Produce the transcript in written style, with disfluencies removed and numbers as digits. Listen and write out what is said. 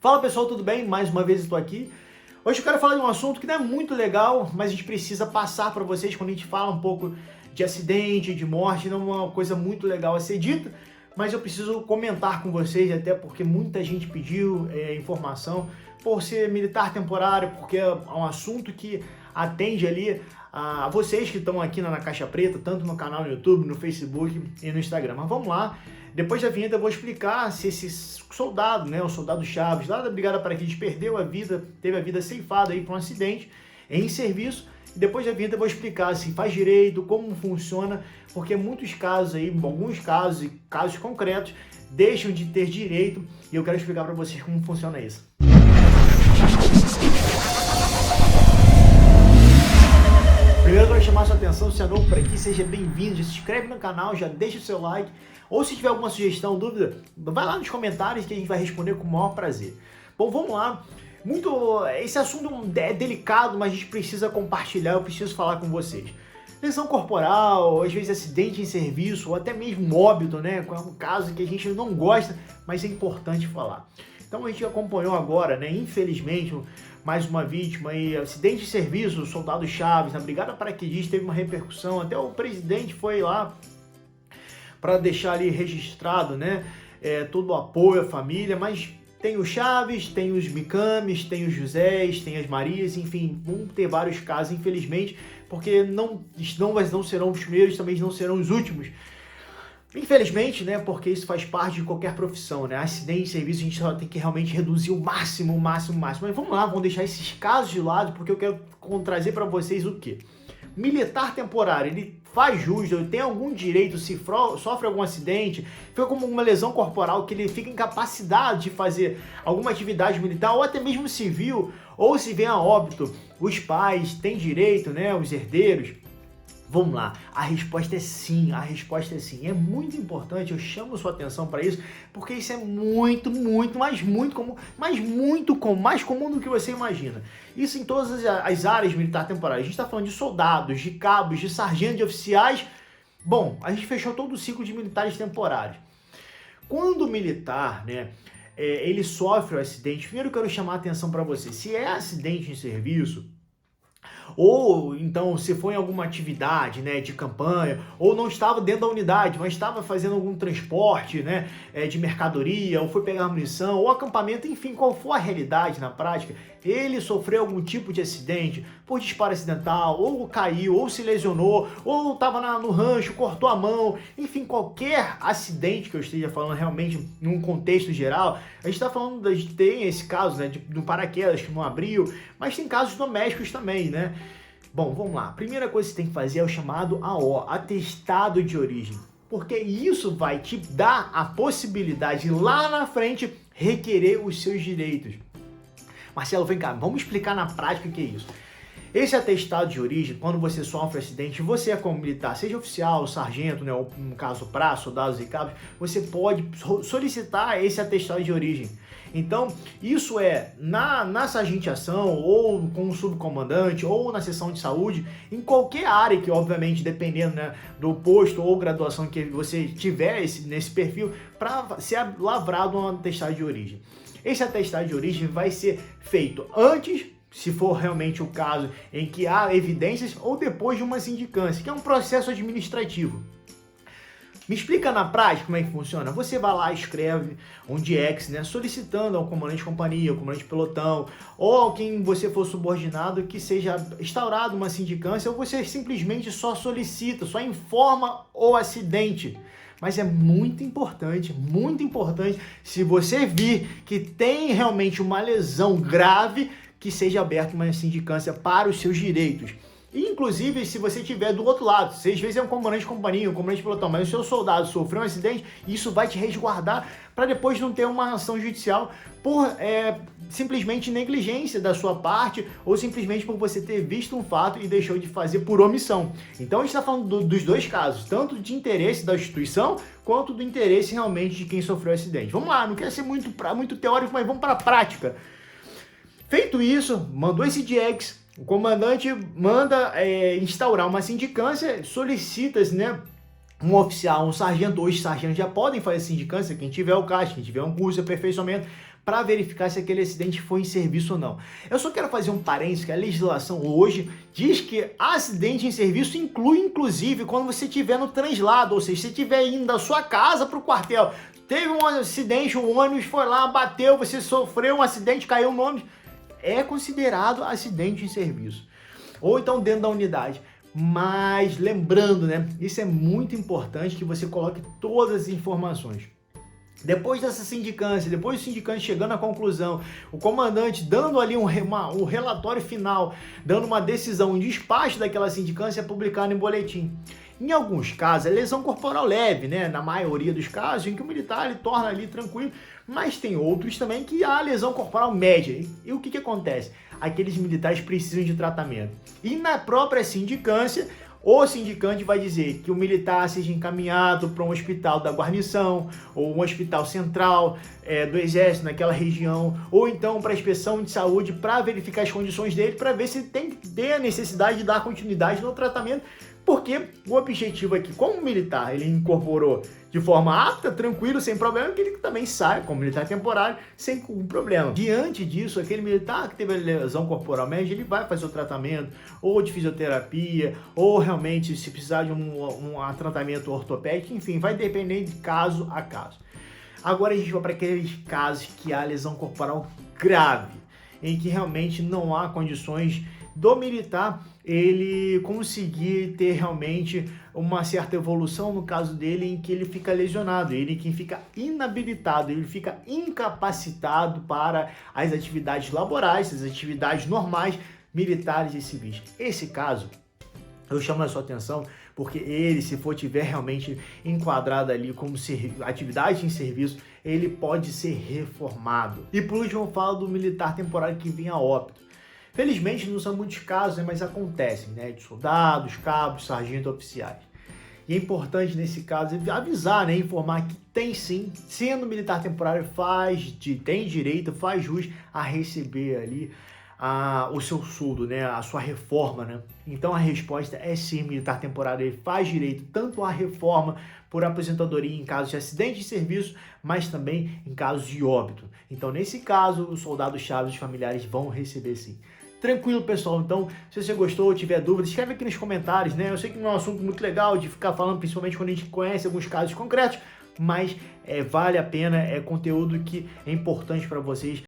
Fala pessoal, tudo bem? Mais uma vez eu estou aqui. Hoje eu quero falar de um assunto que não é muito legal, mas a gente precisa passar para vocês quando a gente fala um pouco de acidente, de morte. Não é uma coisa muito legal a ser dita, mas eu preciso comentar com vocês, até porque muita gente pediu informação por ser militar temporário, porque é um assunto que atende ali a vocês que estão aqui na Caixa Preta, tanto no canal no YouTube, no Facebook e no Instagram. Mas vamos lá. Depois da vinheta eu vou explicar se esse soldado, né, o soldado Chaves, lá da Brigada Paraquedistas, perdeu a vida, teve a vida ceifada aí por um acidente em serviço. E depois da vinheta eu vou explicar se faz direito, como funciona, porque muitos casos aí, alguns casos e casos concretos, deixam de ter direito e eu quero explicar para vocês como funciona isso. Primeiro eu quero chamar a sua atenção, se é novo por aqui, seja bem-vindo, já se inscreve no canal, já deixa o seu like, ou se tiver alguma sugestão, dúvida, vai lá nos comentários que a gente vai responder com o maior prazer. Bom, vamos lá. Esse assunto é delicado, mas a gente precisa compartilhar, eu preciso falar com vocês. Lesão corporal, às vezes acidente em serviço, ou até mesmo óbito, né? É um caso que a gente não gosta, mas é importante falar. Então a gente acompanhou agora, né? Infelizmente, mais uma vítima aí, acidente de serviço, o soldado Chaves, na Brigada Paraquedistas, teve uma repercussão, até o presidente foi lá para deixar ali registrado, né? Todo o apoio à família, mas tem o Chaves, tem os Micames, tem os Josés, tem as Marias, enfim, vão ter vários casos, infelizmente, porque não serão os primeiros, também não serão os últimos. Infelizmente, né, porque isso faz parte de qualquer profissão, né, acidente de serviço a gente só tem que realmente reduzir o máximo, mas vamos lá, vamos deixar esses casos de lado, porque eu quero trazer para vocês o quê? Militar temporário, ele faz jus, ele tem algum direito, se sofre algum acidente, fica como uma lesão corporal, que ele fica incapacitado de fazer alguma atividade militar, ou até mesmo civil, ou se vem a óbito, os pais têm direito, né, os herdeiros. Vamos lá, a resposta é sim, é muito importante, eu chamo sua atenção para isso, porque isso é muito comum, mais comum do que você imagina. Isso em todas as áreas militar temporárias, a gente está falando de soldados, de cabos, de sargentos, de oficiais. Bom, a gente fechou todo o ciclo de militares temporários. Quando o militar, né, ele sofre um acidente, primeiro eu quero chamar a atenção para você, se é acidente em serviço, ou então se foi em alguma atividade, né, de campanha, ou não estava dentro da unidade, mas estava fazendo algum transporte, né, de mercadoria, ou foi pegar munição, ou acampamento, enfim, qual for a realidade na prática, ele sofreu algum tipo de acidente por disparo acidental, ou caiu, ou se lesionou, ou estava no rancho, cortou a mão, enfim, qualquer acidente que eu esteja falando realmente num contexto geral, a gente está falando, a gente tem esse caso, né, de um paraquedas que não abriu, mas tem casos domésticos também, né? Bom, vamos lá. A primeira coisa que você tem que fazer é o chamado AO, atestado de origem, porque isso vai te dar a possibilidade de lá na frente requerer os seus direitos. Marcelo, vem cá, vamos explicar na prática o que é isso. Esse atestado de origem, quando você sofre acidente, você como militar, seja oficial, sargento, né, ou no caso praça, soldados e cabos, você pode solicitar esse atestado de origem. Então, isso é na sargentiação, ou com o subcomandante, ou na seção de saúde, em qualquer área que, obviamente, dependendo, né, do posto ou graduação que você tiver nesse perfil, para ser lavrado um atestado de origem. Esse atestado de origem vai ser feito antes, se for realmente o caso em que há evidências, ou depois de uma sindicância, que é um processo administrativo. Me explica na prática como é que funciona? Você vai lá, escreve um DIEX, né, solicitando ao comandante de companhia, ao comandante de pelotão, ou a quem você for subordinado, que seja instaurado uma sindicância, ou você simplesmente só solicita, só informa o acidente. Mas é muito importante, se você vir que tem realmente uma lesão grave, que seja aberta uma sindicância para os seus direitos. E, inclusive, se você estiver do outro lado, se às vezes é um comandante de companhia, um comandante de pelotão, mas o seu soldado sofreu um acidente, isso vai te resguardar para depois não ter uma ação judicial por simplesmente negligência da sua parte, ou simplesmente por você ter visto um fato e deixou de fazer por omissão. Então a gente está falando dos dois casos, tanto de interesse da instituição, quanto do interesse realmente de quem sofreu o acidente. Vamos lá, não quero ser muito teórico, mas vamos para a prática. Feito isso, mandou esse DIEX, o comandante manda instaurar uma sindicância, solicita-se, né, um oficial, um sargento. Hoje sargentos já podem fazer sindicância, quem tiver o CAS, quem tiver um curso de aperfeiçoamento, para verificar se aquele acidente foi em serviço ou não. Eu só quero fazer um parênteses que a legislação hoje diz que acidente em serviço inclui, inclusive, quando você estiver no translado, ou seja, se você estiver indo da sua casa para o quartel, teve um acidente, o ônibus foi lá, bateu, você sofreu um acidente, caiu no ônibus, é considerado acidente em serviço. Ou então dentro da unidade. Mas lembrando, né, isso é muito importante que você coloque todas as informações. Depois dessa sindicância, depois do sindicante chegando à conclusão, o comandante dando ali um relatório final, dando uma decisão, um despacho daquela sindicância publicado em boletim. Em alguns casos, é lesão corporal leve, né? Na maioria dos casos, em que o militar ele torna ali tranquilo, mas tem outros também que há lesão corporal média. E o que acontece? Aqueles militares precisam de tratamento. E na própria sindicância, o sindicante vai dizer que o militar seja encaminhado para um hospital da guarnição, ou um hospital central do exército naquela região, ou então para a inspeção de saúde para verificar as condições dele, para ver se tem que ter a necessidade de dar continuidade no tratamento, porque o objetivo aqui, como militar, ele incorporou de forma apta, tranquilo, sem problema, que ele também sai como militar temporário, sem problema. Diante disso, aquele militar que teve a lesão corporal média, ele vai fazer o tratamento, ou de fisioterapia, ou realmente se precisar de um tratamento ortopédico, enfim, vai depender de caso a caso. Agora a gente vai para aqueles casos que há lesão corporal grave, em que realmente não há condições do militar ele conseguir ter realmente uma certa evolução, no caso dele, em que ele fica lesionado, ele que fica inabilitado, ele fica incapacitado para as atividades laborais, as atividades normais, militares e civis. Esse caso, eu chamo a sua atenção porque ele, se tiver realmente enquadrado ali como atividade em serviço, ele pode ser reformado. E por último, eu falo do militar temporário que vem a óbito. Felizmente não são muitos casos, né, mas acontecem, né, de soldados, cabos, sargentos, oficiais. E é importante nesse caso avisar, né, informar que tem sim, sendo militar temporário, tem direito, faz jus a receber ali o seu soldo, né, a sua reforma, né. Então a resposta é sim, militar temporário ele faz direito tanto à reforma por aposentadoria em casos de acidente de serviço, mas também em casos de óbito. Então nesse caso, os soldados chaves e familiares vão receber sim. Tranquilo, pessoal? Então, se você gostou ou tiver dúvida, escreve aqui nos comentários, né? Eu sei que não é um assunto muito legal de ficar falando, principalmente quando a gente conhece alguns casos concretos, mas vale a pena, é conteúdo que é importante para vocês.